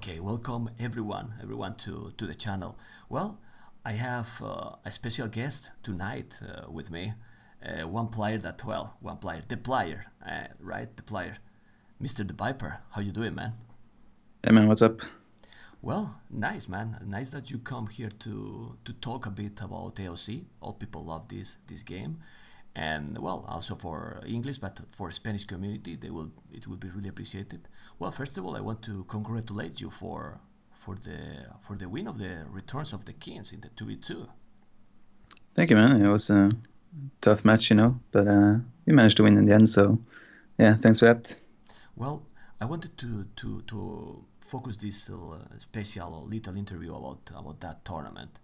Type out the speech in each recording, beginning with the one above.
Okay, welcome everyone to the channel. Well, I have a special guest tonight with me. One player that, well, one player, the player, right? The player, Mr. The Viper. How you doing, man? Hey man, what's up? Well, nice, man. Nice that you come here to talk a bit about AOC. All people love this game, and well, also for English, but for Spanish community, it will be really appreciated. Well, first of all, I want to congratulate you for the win of the Returns of the Kings in the 2v2. Thank you, man. It was a tough match, but we managed to win in the end. So yeah, thanks for that. Well, I wanted to focus this special little interview about that tournament.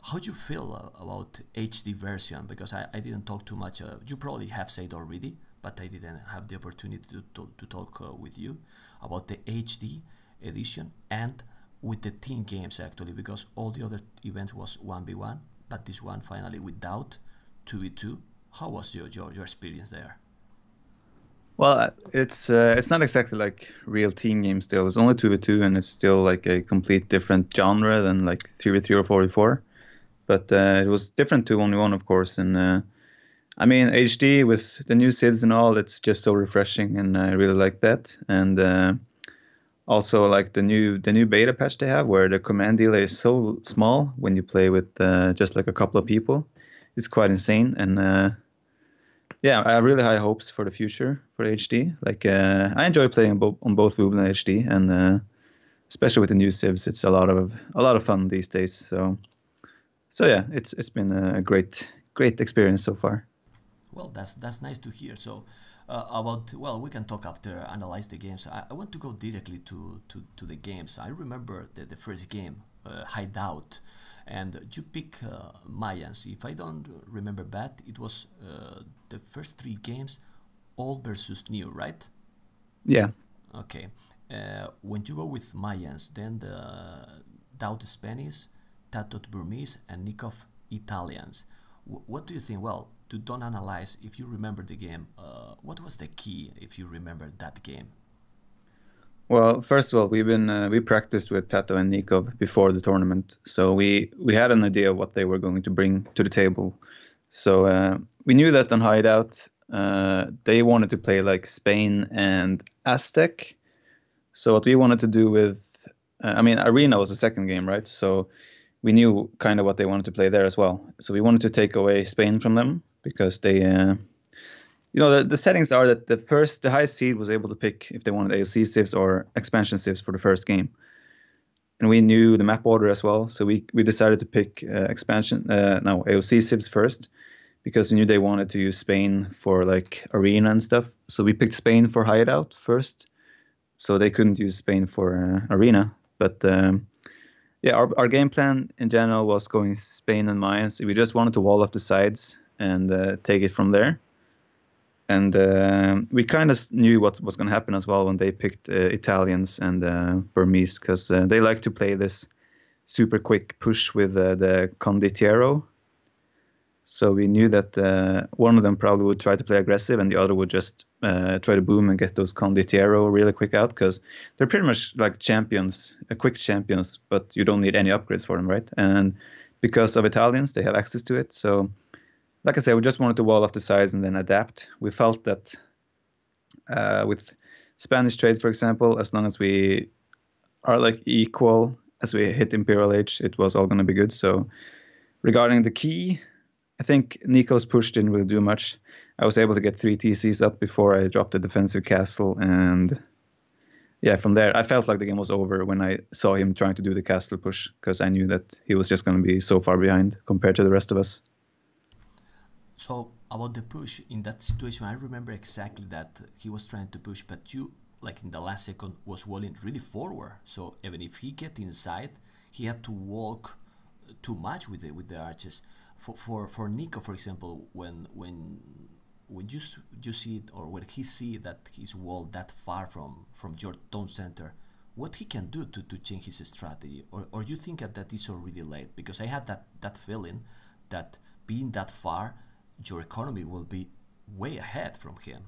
How do you feel about HD version? Because I didn't talk too much. You probably have said already, but I didn't have the opportunity to talk with you about the HD edition and with the team games actually, because all the other events was 1v1, but this one finally without 2v2. How was your experience there? Well, it's not exactly like real team game still. It's only 2v2, and it's still like a complete different genre than like 3v3 or 4v4. But it was different to 1v1, of course. And I mean, HD with the new civs and all, it's just so refreshing, and I really like that. And also like the new beta patch they have, where the command delay is so small when you play with just like a couple of people. It's quite insane, and yeah, I have really high hopes for the future for HD. Like I enjoy playing on both Voobla and HD, and especially with the new civs, it's a lot of fun these days. So yeah, it's been a great experience so far. Well, that's nice to hear. So, about well, we can talk after analyze the games. I want to go directly to the games. I remember the first game, Hideout, and you pick Mayans. If I don't remember bad, it was the first three games, old versus new, right? Yeah. Okay. When you go with Mayans, then the Doubt Spanish, Tatot Burmese, and Nikov Italians. What do you think? Well, to don't analyze, if you remember the game, what was the key if you remember that game? Well, first of all, we practiced with Tato and Nikov before the tournament, so we had an idea of what they were going to bring to the table. So we knew that on Hideout, they wanted to play like Spain and Aztec. So what we wanted to do with, I mean, Arena was the second game, right? So we knew kind of what they wanted to play there as well. So we wanted to take away Spain from them because they, the settings are that the highest seed was able to pick if they wanted AOC civs or expansion civs for the first game. And we knew the map order as well, so we decided to pick AOC civs first because we knew they wanted to use Spain for like Arena and stuff. So we picked Spain for Hideout first, so they couldn't use Spain for Arena. But yeah, our game plan in general was going Spain and Mayans. We just wanted to wall up the sides and take it from there. And we kind of knew what was going to happen as well when they picked Italians and Burmese, because they like to play this super quick push with the condottiero. So we knew that one of them probably would try to play aggressive, and the other would just try to boom and get those condottiero really quick out, because they're pretty much like champions, quick champions, but you don't need any upgrades for them, right? And because of Italians, they have access to it. So like I said, we just wanted to wall off the sides and then adapt. We felt that with Spanish trade, for example, as long as we are like equal as we hit Imperial Age, it was all going to be good. So regarding the key, I think Nico's push didn't really do much. I was able to get 3 TCs up before I dropped the defensive castle, and yeah, from there I felt like the game was over when I saw him trying to do the castle push, because I knew that he was just going to be so far behind compared to the rest of us. So about the push in that situation, I remember exactly that he was trying to push, but you, like in the last second, was walling really forward. So even if he get inside, he had to walk too much with the arches. For Nico, for example, when you see it, or when he see that he's walled that far from your town center, what he can do to change his strategy, or you think that is already late? Because I had that feeling that being that far, your economy will be way ahead from him.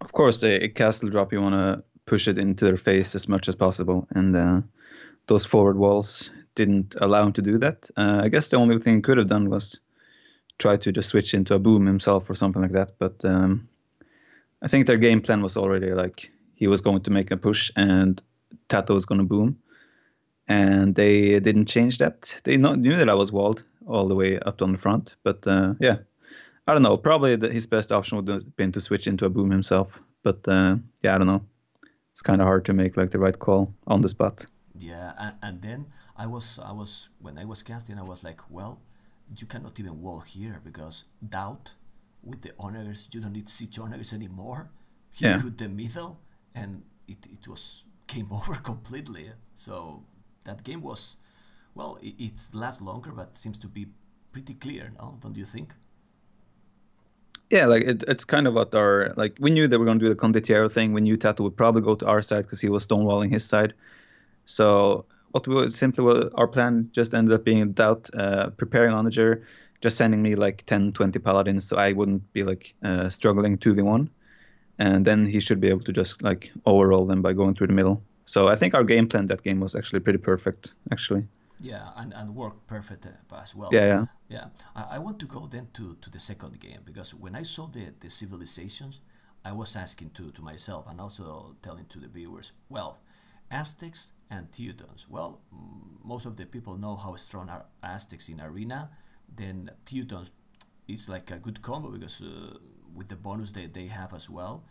Of course, a castle drop you want to push it into their face as much as possible, and those forward walls didn't allow him to do that. I guess the only thing he could have done was try to just switch into a boom himself or something like that. But I think their game plan was already like he was going to make a push and Tato was going to boom, and they didn't change that. They knew that I was walled all the way up on the front, but yeah, I don't know. Probably his best option would have been to switch into a boom himself, but yeah, I don't know. It's kind of hard to make like the right call on the spot. Yeah, and then I was when I was casting, I was like, well, you cannot even wall here because doubt with the honors, you don't need siege honors anymore. He Yeah. cut the middle, and it was game over completely. So that game was, well, it lasts longer, but seems to be pretty clear now, don't you think? Yeah, like it's kind of what our like we knew they were going to do the Condottiero thing. We knew Tato would probably go to our side because he was stonewalling his side. So what we would simply our plan just ended up being doubt, preparing Onager, just sending me like 10, 20 paladins so I wouldn't be like struggling 2v1. And then he should be able to just like overroll them by going through the middle. So I think our game plan that game was actually pretty perfect, actually. Yeah, and worked perfect as well. Yeah, yeah. Yeah, I want to go then to the second game because when I saw the civilizations, I was asking to myself and also telling to the viewers, well, Aztecs and Teutons. Well, most of the people know how strong are Aztecs in Arena. Then Teutons, it's like a good combo because with the bonus they have as well.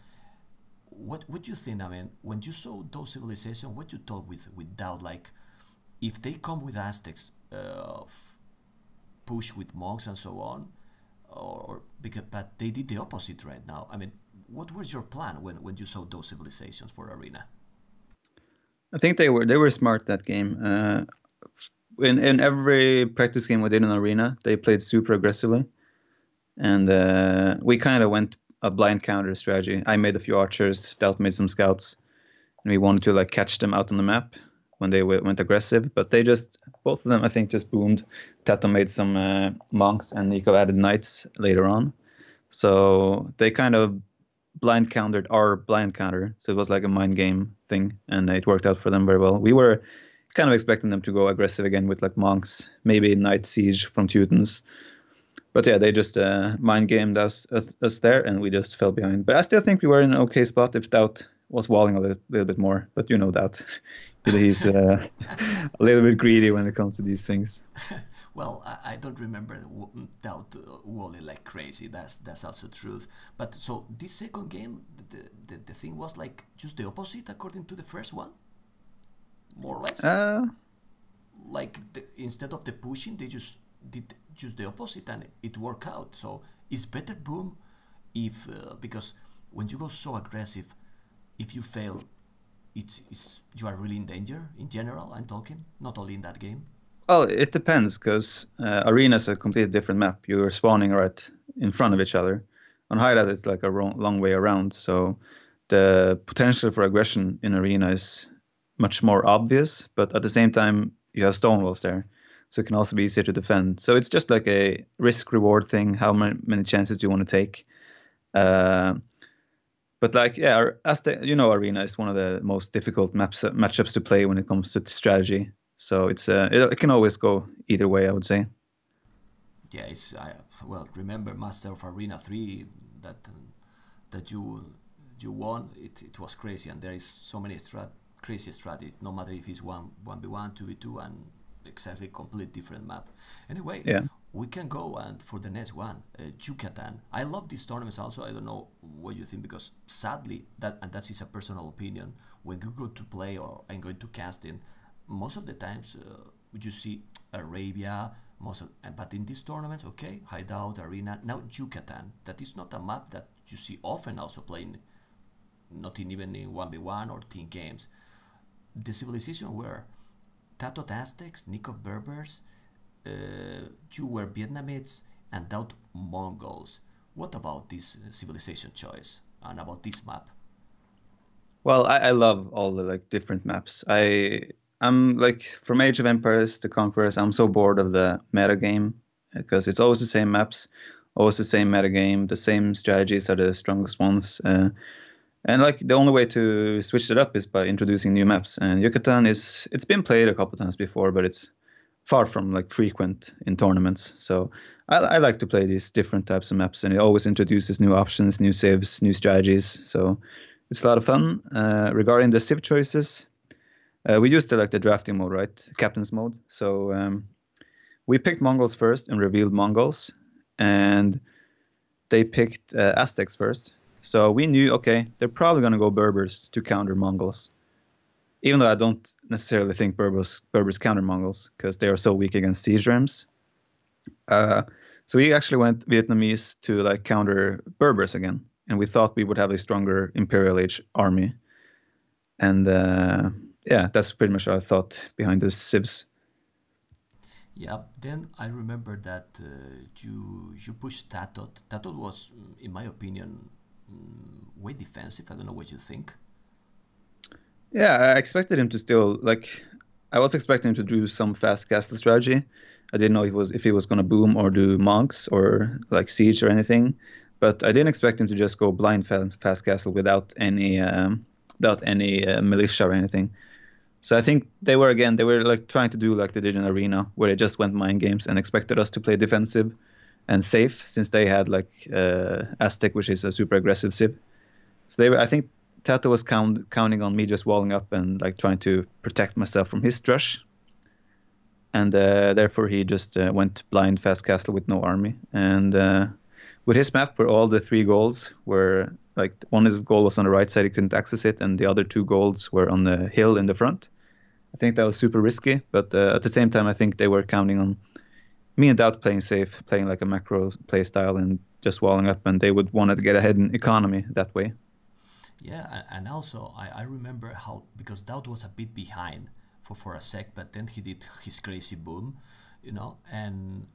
What do you think? I mean, when you saw those civilizations, what you thought with doubt? Like, if they come with Aztecs, push with monks and so on, or because but they did the opposite right now. I mean, what was your plan when you saw those civilizations for Arena? I think they were smart that game. In every practice game we did in Arena, they played super aggressively, and we kind of went a blind counter strategy. I made a few archers, Delt made some scouts, and we wanted to like catch them out on the map when they went aggressive. But they just both of them, I think, just boomed. Tato made some monks, and Nico added knights later on. So they kind of blind countered our blind counter. So it was like a mind game thing, and it worked out for them very well. We were kind of expecting them to go aggressive again with like monks, maybe knight siege from Teutons. But yeah, they just mind gamed us there, and we just fell behind. But I still think we were in an okay spot if Doubt was walling a little bit more. But you know Doubt, he's a little bit greedy when it comes to these things. Well, I don't remember Doubt walling like crazy. That's also truth. But so this second game, the thing was like just the opposite according to the first one, more or less. Like instead of the pushing, they just did just the opposite, and it worked out. So it's better boom if because when you go so aggressive, if you fail, it's you are really in danger. In general, I'm talking, not only in that game. Well, it depends because Arena is a completely different map. You're spawning right in front of each other. On Hideout, it's like a long way around. So the potential for aggression in Arena is much more obvious, but at the same time, you have stonewalls there. So it can also be easier to defend. So it's just like a risk-reward thing, how many chances do you want to take. But like, yeah, Arena is one of the most difficult matchups to play when it comes to strategy. So it can always go either way, I would say. Yeah, well, remember Master of Arena 3 that you won. It was crazy, and there is so many crazy strategies. No matter if it's 1v1, 2v2, and exactly complete different map. Anyway, yeah, we can go and for the next one, Yucatan. I love these tournaments also. I don't know what you think because sadly that is a personal opinion. When you go to play or I'm going to casting, most of the times you see Arabia. But in these tournaments, okay, Hideout, Arena, now Yucatan. That is not a map that you see often also playing, not even in 1v1 or team games. The civilization were Tato Aztecs, Nico Berbers, you were Vietnamese, and Doubt Mongols. What about this civilization choice and about this map? Well, I love all the like different maps. I'm like from Age of Empires to Conquerors. I'm so bored of the meta game because it's always the same maps, always the same meta game. The same strategies are the strongest ones. And like the only way to switch it up is by introducing new maps. And Yucatan it's been played a couple times before, but it's far from like frequent in tournaments. So I like to play these different types of maps, and it always introduces new options, new civs, new strategies. So it's a lot of fun. Regarding the civ choices, we used the drafting mode, right? Captain's mode. So we picked Mongols first and revealed Mongols, and they picked Aztecs first. So we knew, okay, they're probably going to go Berbers to counter Mongols. Even though I don't necessarily think Berbers counter Mongols because they are so weak against siege rams. So we actually went Vietnamese to like counter Berbers again, and we thought we would have a stronger Imperial Age army. And yeah, that's pretty much our thought behind the civs. Yeah, then I remember that you pushed Tatot. Tatot was, in my opinion, way defensive. I don't know what you think. Yeah, I expected him to still like. I was expecting him to do some fast castle strategy. I didn't know if he was going to boom or do monks or like siege or anything, but I didn't expect him to just go blind fast castle without any militia or anything. So I think they were like trying to do like they did in Arena, where they just went mind games and expected us to play defensive and safe, since they had like Aztec, which is a super aggressive civ. So I think Tato was counting on me just walling up and like trying to protect myself from his rush, and therefore he just went blind fast castle with no army. And with his map, where all the three goals were like one goal was on the right side, he couldn't access it, and the other two goals were on the hill in the front. I think that was super risky, but at the same time, I think they were counting on me and Doubt playing safe, playing like a macro play style and just walling up, and they would want to get ahead in economy that way. Yeah, and also I remember how, because Dowd was a bit behind for a sec, but then he did his crazy boom, And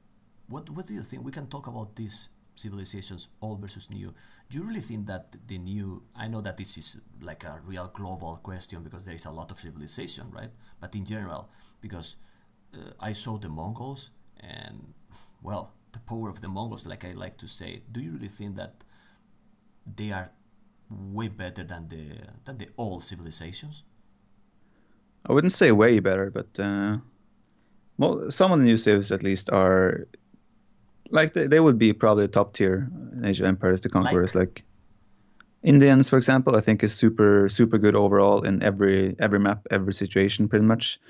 what do you think? We can talk about these civilizations, old versus new. Do you really think that the new? I know that this is like a real global question because there is a lot of civilization, right? But in general, because I saw the Mongols and well, the power of the Mongols, like I like to say. Do you really think that they are way better than the old civilizations? I wouldn't say way better, but well, some of the new civs at least are like they would be probably top tier Age of Empires, the Like, Conquerors. Like Indians, for example, I think is super good overall in every map, every situation, pretty much.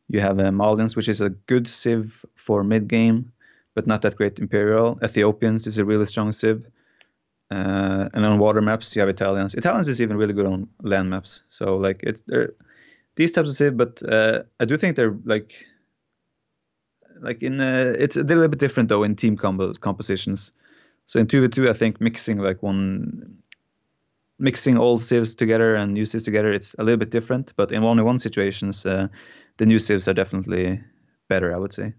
You have Malians, which is a good civ for mid game, but not that great Imperial. Ethiopians is a really strong civ. And on water maps, you have Italians. Italians is even really good on land maps. So like they're these types of civ, but I do think they're like in it's a little bit different though in team compositions. So in 2v2, I think mixing old civs together and new civs together, it's a little bit different. But in 1v1 situations, the new civs are definitely better, I would say.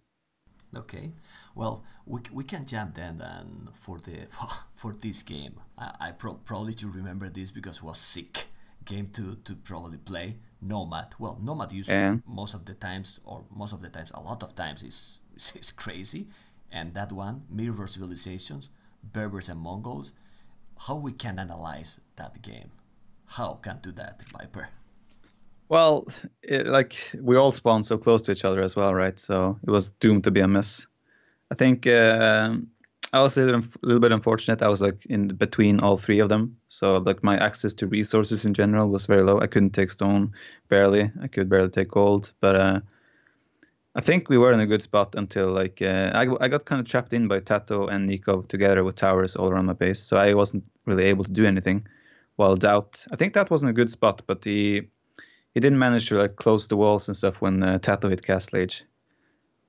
okay, well, we can jump then for the for this game. Probably you remember this because it was sick game to probably play. Nomad. Well, Nomad usually And most of the times, or most of the times, a lot of times is crazy, and that one mirror civilizations, Berbers and Mongols. How we can analyze that game? How can do that, Viper? well, like we all spawned so close to each other as well, right? So it was doomed to be a mess. I think I was little bit unfortunate. I was like in between all three of them, so like my access to resources in general was very low. I couldn't take stone, barely. I could barely take gold, but I think we were in a good spot until like I got kind of trapped in by Tato and Nikov together with towers all around my base, so I wasn't really able to do anything. While Doubt, I think that wasn't a good spot, but he didn't manage to like close the walls and stuff when Tato hit Castle Age.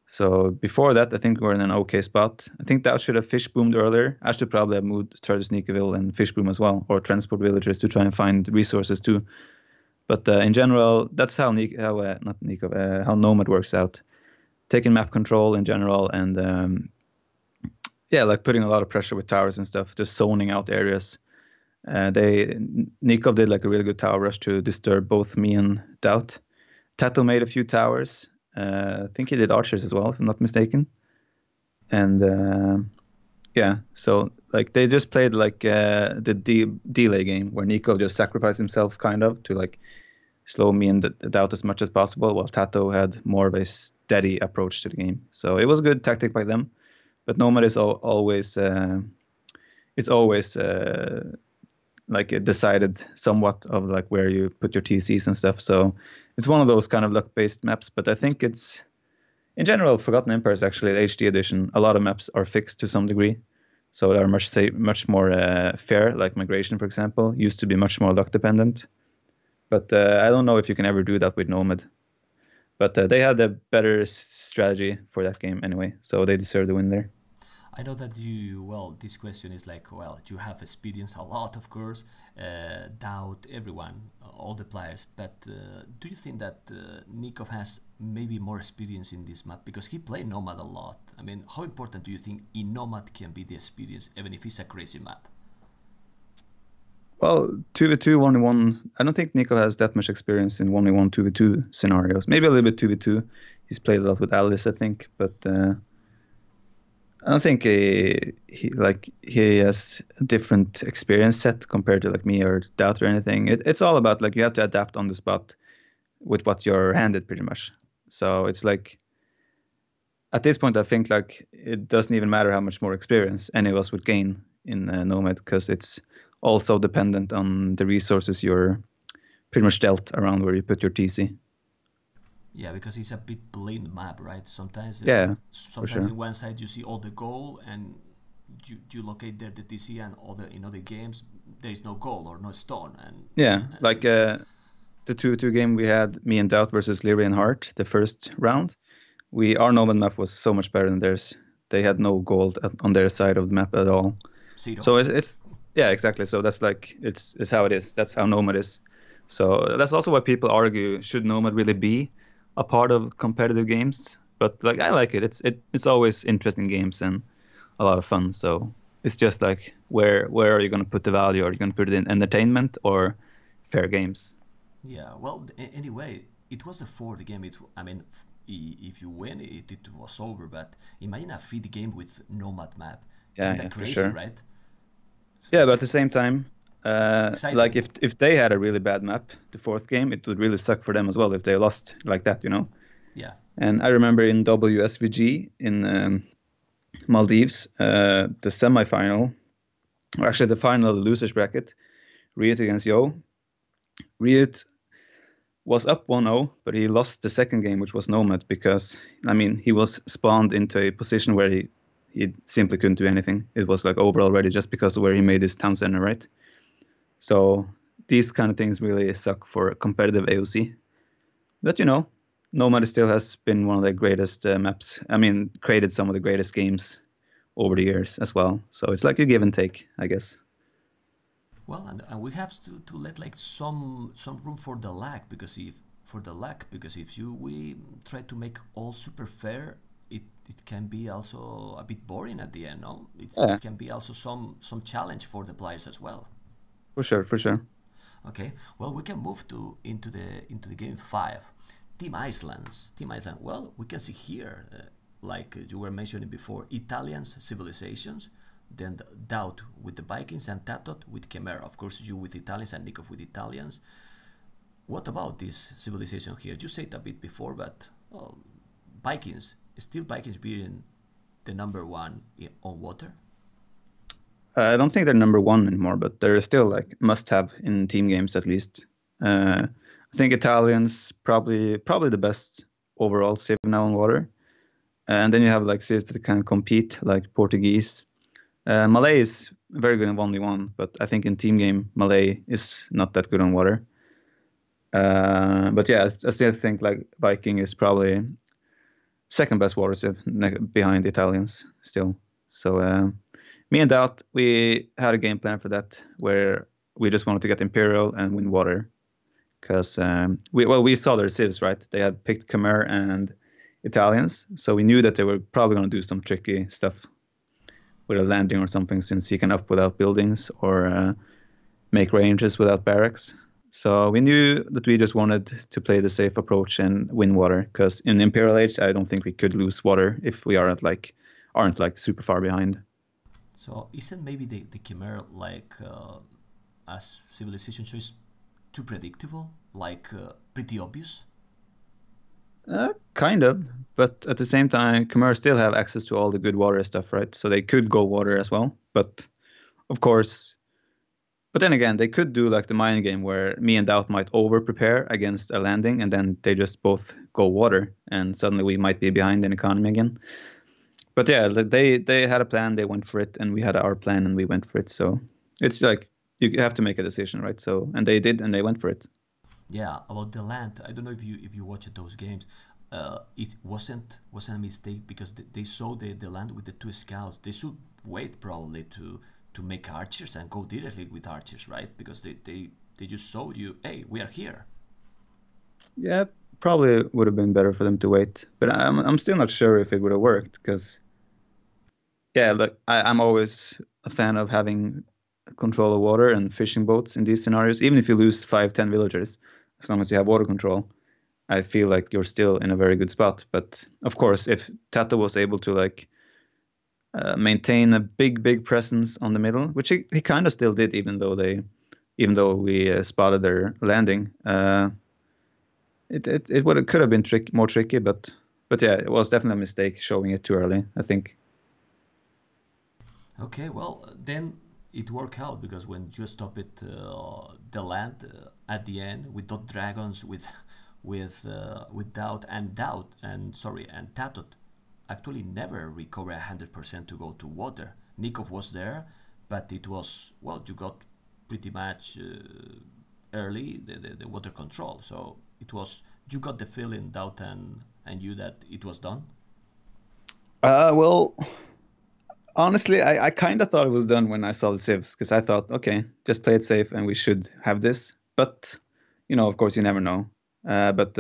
So before that, I think we're in an okay spot. I think that should have fish boomed earlier. I should probably have moved Turtle Sneakerville and fish boom as well, or transport villagers to try and find resources too. But in general, that's how not Nico, how Nomad works out. Taking map control in general, and yeah, like putting a lot of pressure with towers and stuff, just zoning out areas. Nikov did like a really good tower rush to disturb both me and Doubt. Tato made a few towers. I think he did archers as well, if I'm not mistaken. And Yeah, so like they just played like the delay game where Nico just sacrificed himself kind of to like slow me and doubt as much as possible, while Tato had more of a steady approach to the game. So it was a good tactic by them. But Nomad is always it's always like it decided somewhat of like where you put your TCs and stuff. So it's one of those kind of luck-based maps. But I think it's in general Forgotten Empires actually the HD edition. A lot of maps are fixed to some degree, so they are much more fair. Like Migration, for example, used to be much more luck dependent. But I don't know if you can ever do that with Nomad. But they had a better strategy for that game anyway, so they deserve the win there. I know that well, this question is like, well, you have experience a lot, of course, doubt everyone, all the players, but do you think that Nikov has maybe more experience in this map? Because he played Nomad a lot. I mean, how important do you think in Nomad can be the experience, even if it's a crazy map? Well, 2v2, 1v1, I don't think Nico has that much experience in 1v1, 2v2 scenarios. Maybe a little bit 2v2. He's played a lot with Alice, I think, but I don't think he has a different experience set compared to like me or Doubt or anything. It's all about like you have to adapt on the spot with what you're handed pretty much. So it's like at this point I think like it doesn't even matter how much more experience any of us would gain in Nomad, because it's also dependent on the resources you're pretty much dealt around where you put your TC. Yeah, because it's a bit blind map, right? Sometimes, Yeah, for sometimes sure. in one side you see all the goal, and you locate there the TC, and in other games there is no goal or no stone, Yeah, like and the 2-2 game we had, me and Doubt versus Leary and Hart, the first round. Our Nomad map was so much better than theirs. They had no gold on their side of the map at all. zero. So it's yeah, exactly. So that's like it's how it is. That's how Nomad is. So that's also why people argue, should Nomad really be a part of competitive games? But like I like it. It's always interesting games and a lot of fun. So it's just like where are you going to put the value? Are you going to put it in entertainment or fair games? Yeah, well, anyway, it was the fourth game. I mean, if you win, it was over. But imagine a feed game with Nomad map. Yeah, Kinda yeah, for crazy, sure. right? It's Yeah, but at like the same time, like exciting. if they had a really bad map, the fourth game, it would really suck for them as well if they lost like that, you know. Yeah, And I remember in WSVG in Maldives, the semifinal, or actually the final losers bracket, Riot against Yo. Riot was up 1-0, but he lost the second game, which was Nomad, because I mean he was spawned into a position where he simply couldn't do anything. It was like over already just because of where he made his town center, right? So these kind of things really suck for competitive AOC. But you know, Nomad still has been one of the greatest maps. I mean, created some of the greatest games over the years as well. So it's like a give and take, I guess. well, and we have to let like some room for the lag, because if you we try to make all super fair, it can be also a bit boring at the end. No, Yeah, it can be also some challenge for the players as well. for sure, for sure. Okay, well, we can move to into the game five. Team Icelands. Team Iceland. Well, we can see here, like you were mentioning before, Italians civilizations, then the Doubt with the Vikings, and Tatot with Chimera. Of course, you with Italians and Nikov with Italians. What about this civilization here? You said a bit before, but well, Vikings, still Vikings being the number one on water. I don't think they're number one anymore, but they're still like must have in team games at least. I think Italians probably the best overall civ now on water. And then you have like civs that can compete, like Portuguese. Malay is very good in 1v1, but I think in team game Malay is not that good on water. But yeah, I still think like Viking is probably second best water civ behind Italians still. So me and Doubt, we had a game plan for that where we just wanted to get Imperial and win water, because we saw their civs, right? They had picked Khmer and Italians, so we knew that they were probably going to do some tricky stuff with a landing or something, since he can up without buildings or make ranges without barracks. So we knew that we just wanted to play the safe approach and win water, because in Imperial Age, I don't think we could lose water if we aren't like super far behind. So isn't maybe the Chimera like as civilization choice too predictable, like pretty obvious? Kind of, but at the same time, Khmer still have access to all the good water stuff, right? So they could go water as well. But of course, but then again, they could do like the mind game where me and Doubt might over prepare against a landing, and then they just both go water, and suddenly we might be behind in economy again. But yeah, they had a plan, they went for it, and we had our plan and we went for it. So it's like you have to make a decision, right? So and they did, and they went for it. Yeah, about the land, I don't know if you watched those games. It wasn't a mistake because they saw the land with the two scouts. They should wait probably to make archers and go directly with archers, right? Because they just showed you, hey, we are here. Yeah, probably would have been better for them to wait, but I'm still not sure if it would have worked because yeah, look, I'm always a fan of having control of water and fishing boats in these scenarios. Even if you lose 5, 10 villagers, as long as you have water control, I feel like you're still in a very good spot. But of course, if Tato was able to like maintain a big presence on the middle, which he kind of still did, even though we spotted their landing, it could have been more tricky, but yeah, it was definitely a mistake showing it too early, I think. Okay, well then it worked out because when you stop it, the land at the end with dot dragons with doubt and sorry and Tatot actually never recover 100% to go to water. Nikov was there, but it was well you got pretty much early the water control. So it was you got the feeling doubt and you that it was done. Well, honestly, I kind of thought it was done when I saw the civs because I thought, okay, just play it safe and we should have this. But of course, you never know. But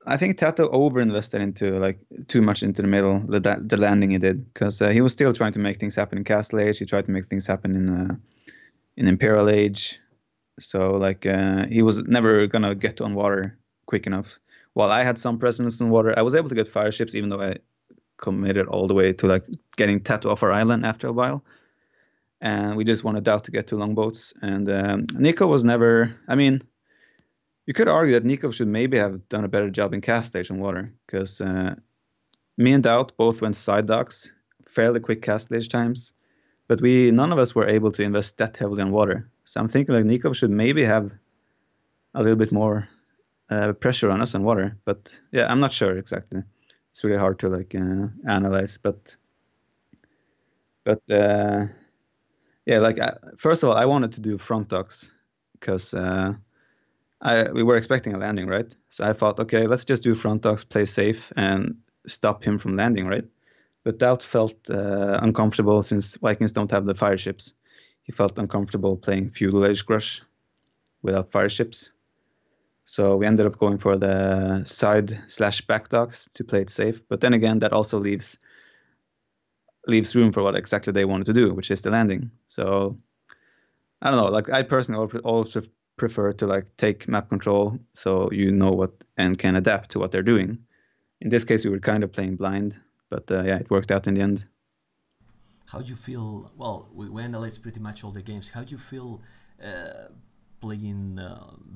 I think Tato overinvested into like too much into the middle, the landing he did, because he was still trying to make things happen in Castle Age. He tried to make things happen in Imperial Age. So like he was never gonna get on water quick enough. While I had some presence in water, I was able to get fire ships, even though I committed all the way to like getting Tattoo off our island after a while. And we just wanted out to get to longboats. And Nico was never. I mean, you could argue that Nico should maybe have done a better job in cast stage on water because me and Doubt both went side docks, fairly quick cast stage times, but we none of us were able to invest that heavily on water. So I'm thinking like Nico should maybe have a little bit more pressure on us on water. But yeah, I'm not sure exactly. It's really hard to like analyze, but yeah, like first of all, I wanted to do front docks because we were expecting a landing, right? So I thought, okay, let's just do front docks, play safe, and stop him from landing, right? But Doubt felt uncomfortable since Vikings don't have the fire ships. He felt uncomfortable playing feudal age Grush without fire ships. So we ended up going for the side/back docks to play it safe. But then again, that also leaves room for what exactly they wanted to do, which is the landing. So I don't know. Like I personally also prefer to like take map control so you know what and can adapt to what they're doing. In this case, we were kind of playing blind, but yeah, it worked out in the end. How do you feel? Well, we analyzed pretty much all the games. How do you feel uh, playing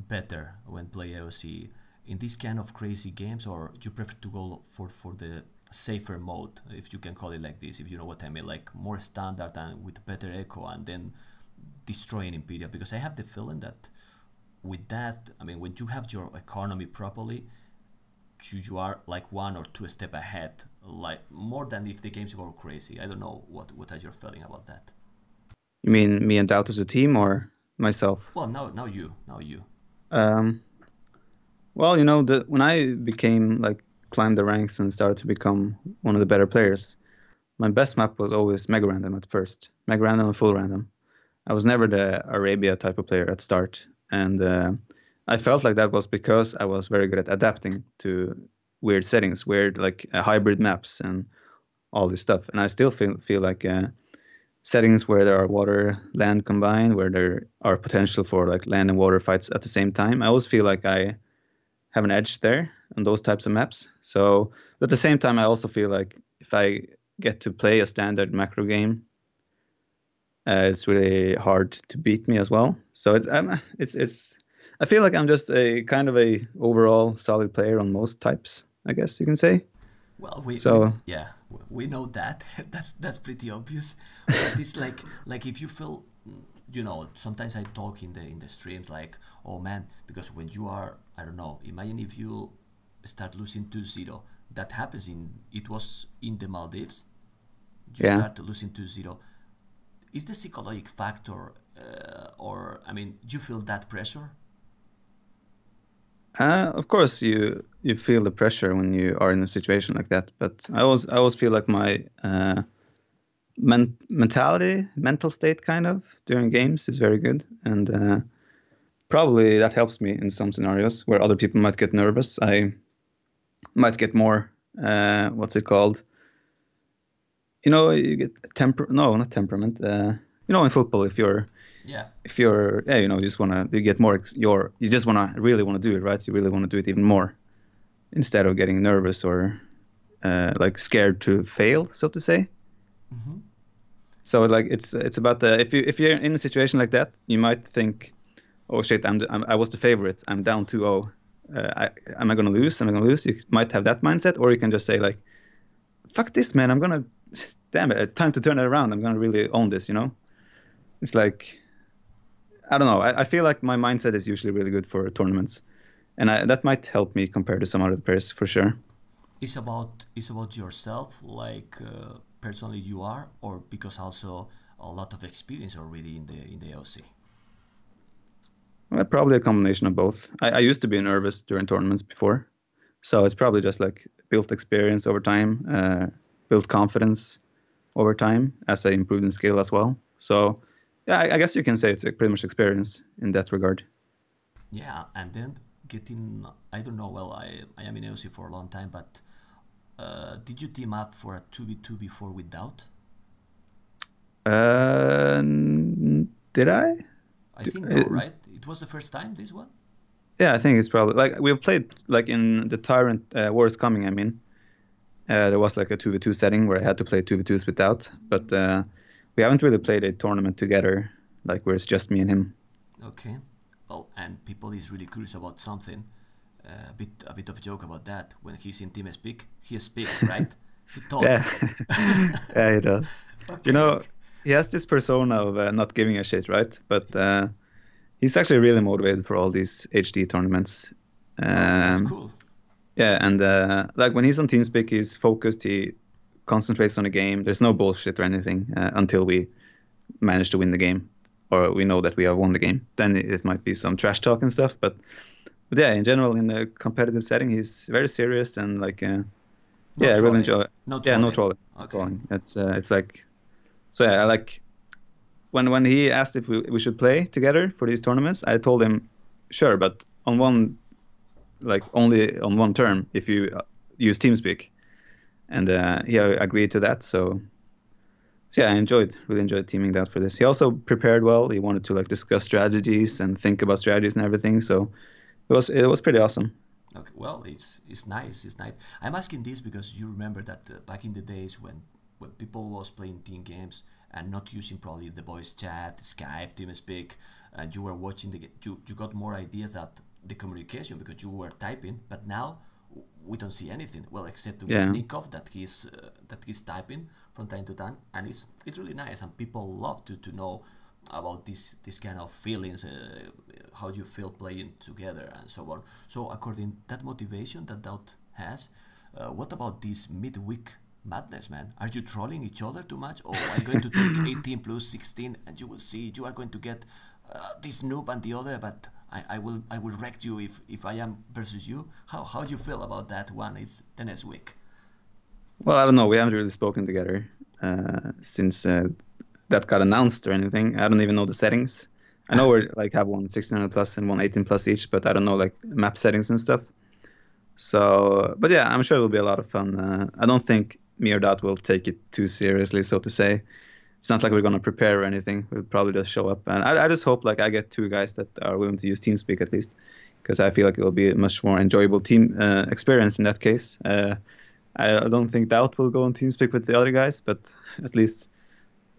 better when play AOC in these kind of crazy games, or do you prefer to go for the safer mode, if you can call it like this, if you know what I mean, like more standard and with better echo, and then destroying Imperial? Because I have the feeling that with that, I mean, when you have your economy properly, you are like one or two step ahead, like more than if the games go crazy. I don't know what are your feeling about that. You mean me and Doubt as a team or myself? Well, now you. Um, well, when I became like climbed the ranks and started to become one of the better players, my best map was always mega random at first, mega random and full random. I was never the Arabia type of player at start, and I felt like that was because I was very good at adapting to weird settings, weird like hybrid maps and all this stuff. And I still feel like settings where there are water land combined, where there are potential for like land and water fights at the same time. I always feel like I have an edge there on those types of maps. So, but at the same time, I also feel like if I get to play a standard macro game, it's really hard to beat me as well. So it's I feel like I'm just a kind of a overall solid player on most types, I guess you can say. Well, So yeah, we know that. That's pretty obvious. But it's like if you feel, you know, sometimes I talk in the streams like, oh man, because when you are, I don't know, imagine if you start losing 2-0. That happens it was in the Maldives. You yeah. start losing 2-0. Is the psychological factor, or I mean, do you feel that pressure? Of course, you feel the pressure when you are in a situation like that. But I always feel like my mental state, kind of during games, is very good, and probably that helps me in some scenarios where other people might get nervous. I might get more. What's it called? You know, you get no, not temperament. You know, in football, Yeah. if you're yeah, you know, you just wanna you get more you just wanna really wanna do it, right? You really wanna do it even more instead of getting nervous or like scared to fail, so to say. Mm-hmm. So like it's about the if you're in a situation like that, you might think, oh shit, I was the favorite, I'm down 2-0. Am I gonna lose? Am I gonna lose? You might have that mindset, or you can just say like, fuck this, man, I'm gonna damn it, it's time to turn it around. I'm gonna really own this, you know? It's like I don't know. I feel like my mindset is usually really good for tournaments, and that might help me compared to some other players for sure. It's about yourself, like personally you are, or because also a lot of experience already in the OC. Well, probably a combination of both. I used to be nervous during tournaments before, so it's probably just like built experience over time, built confidence over time as I improved in skill as well. So yeah, I guess you can say it's pretty much experience in that regard. Yeah, and then getting, I don't know, well, I am in AOC for a long time, but did you team up for a 2v2 before with Doubt? Did I? I think no, right? It was the first time, this one? Yeah, I think it's probably like we've played like in the Tyrant War is Coming. I mean, there was like a 2v2 setting where I had to play 2v2s without, but we haven't really played a tournament together, like where it's just me and him. Okay. Well, and people is really curious about something. A bit of joke about that. When he's in TeamSpeak, he speak, right? He talk. Yeah, yeah, he does. Okay, You know, okay. he has this persona of not giving a shit, right? But he's actually really motivated for all these HD tournaments. Oh, that's Um, cool. yeah, and like when he's on TeamSpeak, he's focused. He concentrates on the game. There's no bullshit or anything until we manage to win the game, or we know that we have won the game. Then it might be some trash talk and stuff. But yeah, in general, in a competitive setting, he's very serious and like No yeah, I really trolling. enjoy. No Yeah, no trolling. trolling. No Okay. trolling. It's like so yeah, I like when he asked if we should play together for these tournaments, I told him sure, but on one like only on one term if you use TeamSpeak, and he agreed to that. So yeah, really enjoyed teaming that for this. He also prepared well. He wanted to like discuss strategies and think about strategies and everything. So it was pretty awesome. Okay, well, it's nice. It's nice. I'm asking this because you remember that back in the days when people was playing team games and not using probably the voice chat, Skype, TeamSpeak, and you were watching you got more ideas that the communication because you were typing. But now we don't see anything. Well, except with Yeah, Nikov that he's typing from time to time, and it's really nice, and people love to know about this kind of feelings, how you feel playing together and so on. So according that motivation that Doubt has, what about this midweek madness, man? Are you trolling each other too much? Or I'm going to take 18 plus 16 and you will see you are going to get this noob and the other, but I will wreck you if I am versus you. How do you feel about that one? It's the next week. well, I don't know. We haven't really spoken together since that got announced or anything. I don't even know the settings. I know we like have one 1600 plus and one 18 plus each, but I don't know like map settings and stuff. So, but yeah, I'm sure it'll be a lot of fun. I don't think me or Dot will take it too seriously, so to say. It's not like we're gonna prepare or anything. We'll probably just show up, and I just hope like I get two guys that are willing to use TeamSpeak at least, because I feel like it'll be a much more enjoyable team experience in that case. I don't think Doubt will go on TeamSpeak with the other guys, but at least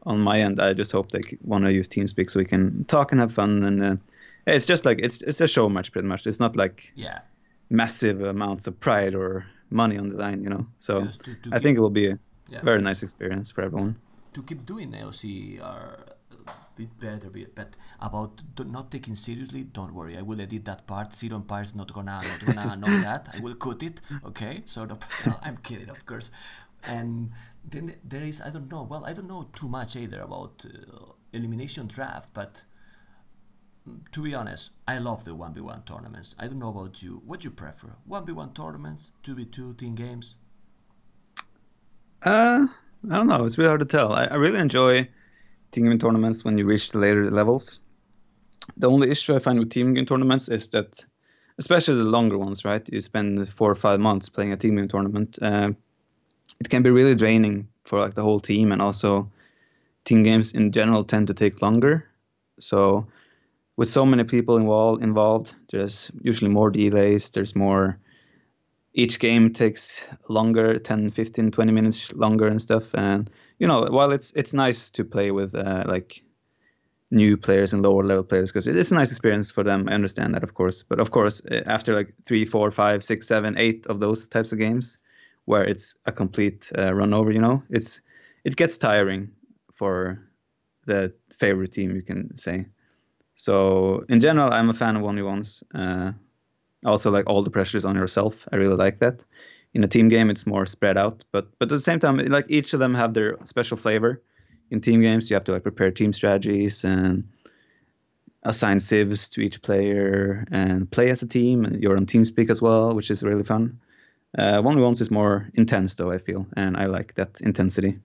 on my end, I just hope they want to use TeamSpeak so we can talk and have fun. And it's just like it's a show match pretty much. It's not like Yeah, massive amounts of pride or money on the line, you know. So because to I keep think it will be a yeah very nice experience for everyone. to keep doing AOC are a bit better, but about not taking seriously, don't worry. I will edit that part. Zero Empire's not gonna know that. I will cut it. Okay, sort of. No, I'm kidding, of course. And then there is, I don't know. Well, I don't know too much either about elimination draft, but to be honest, I love the 1v1 tournaments. I don't know about you. What do you prefer? 1v1 tournaments, 2v2 team games? I don't know. It's really hard to tell. I really enjoy team game tournaments when you reach the later levels. The only issue I find with team game tournaments is that, especially the longer ones, right? You spend 4 or 5 months playing a team game tournament. It can be really draining for like the whole team, and also team games in general tend to take longer. So with so many people involved, there's usually more delays. There's more. Each game takes longer, 10, 15, 20 minutes longer and stuff. And, you know, while it's nice to play with like new players and lower level players, because it's a nice experience for them. I understand that, of course. But of course, after like 3, 4, 5, 6, 7, 8 of those types of games where it's a complete run over, you know, it gets tiring for the favorite team, you can say. So in general, I'm a fan of 1v1s. Also, like all the pressures on yourself. I really like that. In a team game, it's more spread out, but at the same time, like each of them have their special flavor. In team games, you have to like prepare team strategies and assign civs to each player and play as a team. And you're on TeamSpeak as well, which is really fun. 1v1s is more intense, though, I feel, and I like that intensity.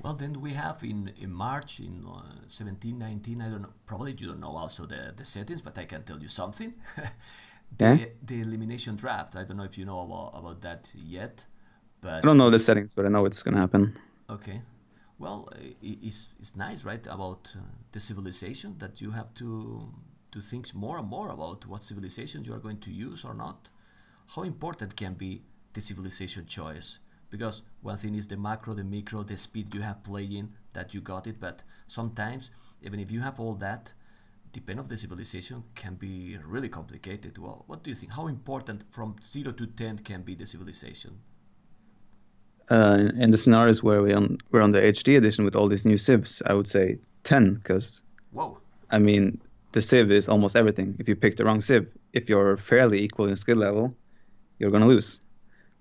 Well, then we have in March, in 17, 19, I don't know, probably you don't know also the settings, but I can tell you something. Yeah, The elimination draft, I don't know if you know about that yet, I don't but know the settings, but I know it's gonna happen. okay. Well, it's nice, right, about the civilization that you have to think more and more about what civilization you are going to use or not. How important can be the civilization choice? Because one thing is the macro, the micro, the speed you have playing, that you got it, but sometimes, even if you have all that, depending on the civilization can be really complicated. Well, what do you think? How important from 0 to 10 can be the civilization? In the scenarios where we're on the HD edition with all these new civs, I would say 10, because Whoa. I mean the civ is almost everything. If you pick the wrong civ, if you're fairly equal in skill level, you're gonna lose.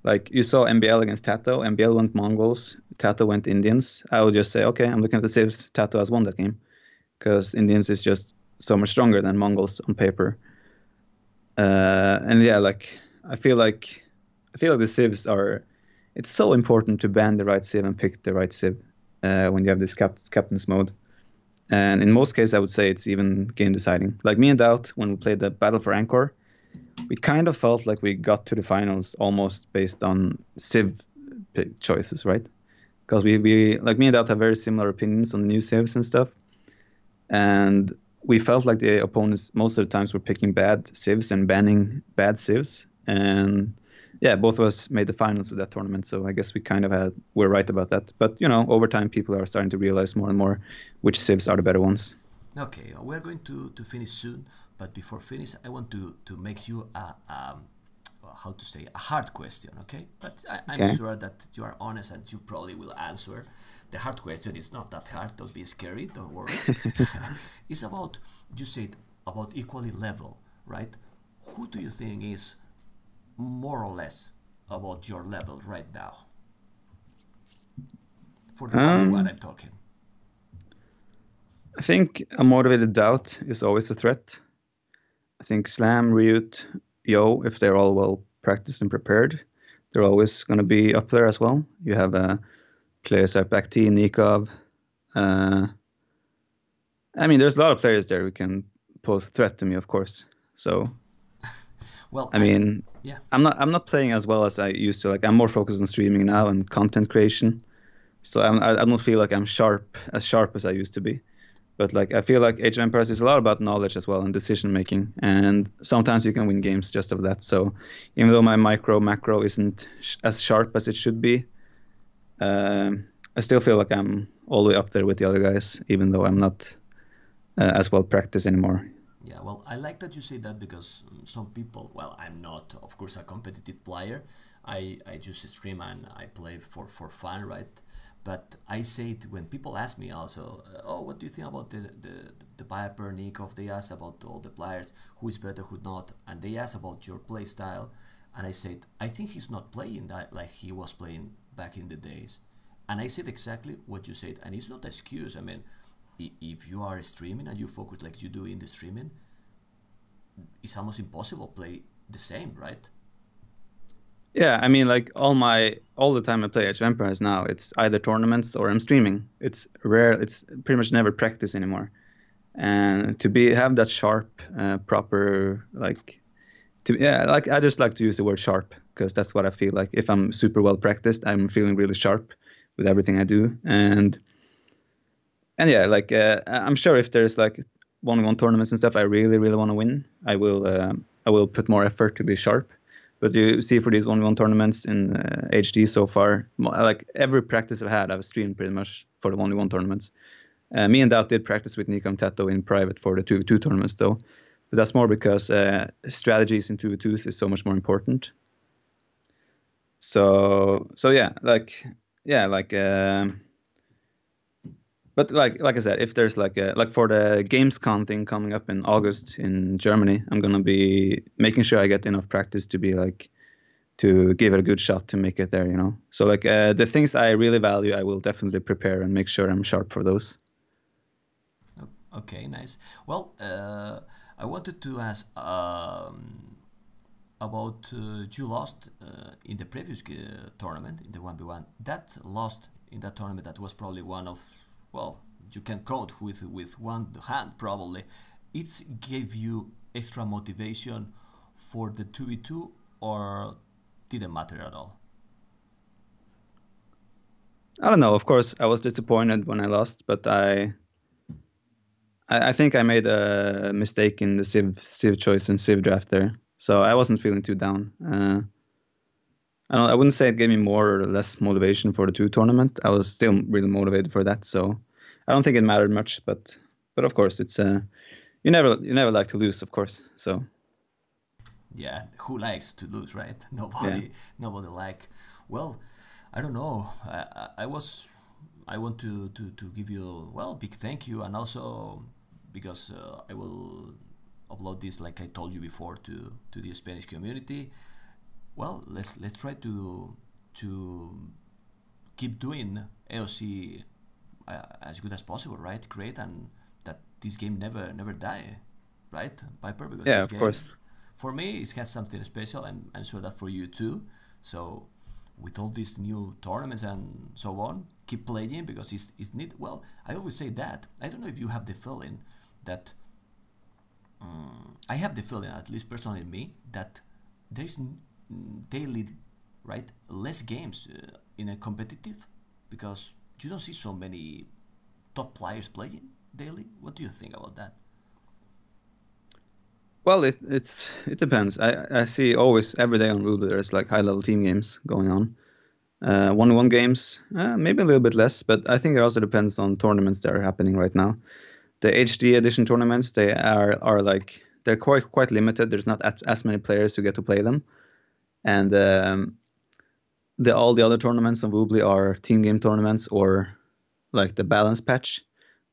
Like you saw MBL against Tato. MBL went Mongols, Tato went Indians. I would just say, okay, I'm looking at the civs. Tato has won that game because Indians is just so much stronger than Mongols on paper. And yeah, like I feel like the civs are. It's so important to ban the right civ and pick the right civ when you have this captain's mode. And in most cases, I would say it's even game deciding. Like me and Doubt, when we played the Battle for Angkor, we kind of felt like we got to the finals almost based on civ choices, right? Because we like me and Doubt have very similar opinions on new civs and stuff. And we felt like the opponents most of the times were picking bad civs and banning bad civs. And yeah, both of us made the finals of that tournament, so I guess we're right about that. But you know, over time, people are starting to realize more and more which civs are the better ones. Okay, we're going to finish soon, but before finish, I want to make you how to say, a hard question, okay? But I'm Okay. sure that you are honest and you probably will answer. The hard question is not that hard, don't be scary, don't worry. It's about, you said, about equally level, right? Who do you think is more or less about your level right now? For the 1v1 Um, I'm talking. I think a motivated Doubt is always a threat. I think Slam, Ryut, Yo, if they're all well practiced and prepared, they're always going to be up there as well. You have players like Bakti, Nikov. Uh, I mean, there's a lot of players there who can pose a threat to me, of course. So, Well, I mean, yeah. I'm not playing as well as I used to. Like, I'm more focused on streaming now and content creation. So I don't feel like I'm sharp as I used to be. But like I feel like Age of Empires is a lot about knowledge as well and decision making, and sometimes you can win games just of that. So even though my micro macro isn't as sharp as it should be, I still feel like I'm all the way up there with the other guys, even though I'm not as well practiced anymore. Yeah, well, I like that you say that because some people, well, I'm not, of course, a competitive player. I just stream and I play for fun, right? But I say it when people ask me also, oh, what do you think about the Viper, Nikov? They ask about all the players, who is better, who not, and they ask about your play style. And I said, I think he's not playing that like he was playing back in the days. And I said exactly what you said, and it's not an excuse. I mean, if you are streaming and you focus like you do in the streaming, it's almost impossible to play the same, right? Yeah, I mean, like all the time I play Age of Empires now, it's either tournaments or I'm streaming. It's rare. It's pretty much never practice anymore. And to be have that sharp, proper like to yeah, like I just like to use the word sharp because that's what I feel like. If I'm super well practiced, I'm feeling really sharp with everything I do. And yeah, like I'm sure if there's like 1v1 tournaments and stuff, I really want to win. I will put more effort to be sharp. But you see, for these 1v1 tournaments in HD so far, like every practice I've had, I've streamed pretty much for the 1v1 tournaments. Me and Dout did practice with Nico and Tato in private for the 2v2 tournaments though. But that's more because strategies in 2v2s is so much more important. So yeah, but like I said, if there's like for the Gamescom thing coming up in August in Germany, I'm gonna be making sure I get enough practice to be like to give it a good shot to make it there, you know. So like the things I really value, I will definitely prepare and make sure I'm sharp for those. Okay, nice. Well, I wanted to ask about you lost in the previous tournament in the 1v1. That lost in that tournament, that was probably one of, well, you can count with one hand probably. It gave you extra motivation for the 2v2 or didn't matter at all? I don't know. Of course, I was disappointed when I lost, but I think I made a mistake in the Civ choice and Civ draft there, so I wasn't feeling too down. I wouldn't say it gave me more or less motivation for the 2 tournament. I was still really motivated for that, so I don't think it mattered much. But of course, it's you never like to lose, of course. So yeah, who likes to lose, right? Nobody, yeah. nobody like. Well, I don't know. I want to give you, well, big thank you, and also because I will upload this like I told you before to the Spanish community. Well, let's try to keep doing AOC as good as possible, right? Great, and that this game never die, right, Piper? Because Yeah, this of game, course. for me, it has something special. I'm sure that for you too. So with all these new tournaments and so on, keep playing because it's neat. Well, I always say that. I don't know if you have the feeling that I have the feeling, at least personally me, that there is daily, right, less games in a competitive because you don't see so many top players playing daily. What do you think about that? Well, it depends. I see always every day on Ruby there's like high level team games going on. 1v1 games, maybe a little bit less, but I think it also depends on tournaments that are happening right now. The HD edition tournaments, they are like they're quite limited. There's not as many players who get to play them, and all the other tournaments on Woobly are team game tournaments or like the balance patch,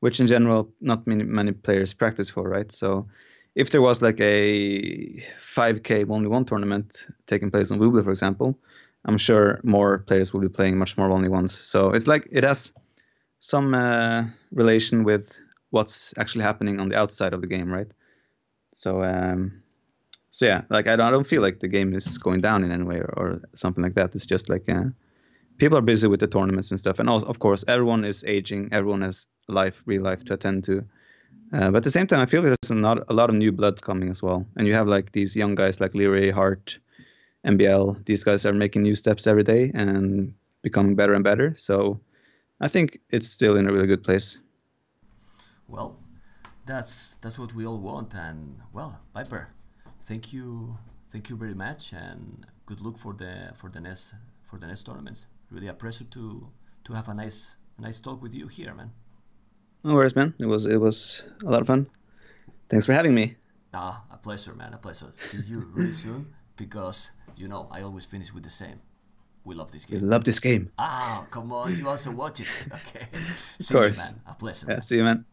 which in general not many players practice for, right? So if there was like a 5K 1v1 tournament taking place on Woobly, for example, I'm sure more players will be playing much more 1v1s. So it's like it has some relation with what's actually happening on the outside of the game, right? So so yeah, like I don't feel like the game is going down in any way or something like that. It's just like people are busy with the tournaments and stuff, and also of course everyone is aging, everyone has real life to attend to. But at the same time, I feel there's not a lot of new blood coming as well, and you have like these young guys like Leary, Hart, MBL. These guys are making new steps every day and becoming better and better. So I think it's still in a really good place. Well, that's what we all want. And well, Piper, thank you very much, and good luck for the next tournaments. Really a pleasure to have a nice talk with you here, man. No worries, man. It was a lot of fun. Thanks for having me. Ah, a pleasure, man, a pleasure. See you really soon, because I always finish with the same. We love this We game. love this game. Ah, come on, you also watch it. Okay. Of See you, course. man. A pleasure, Yeah, man. see you, man.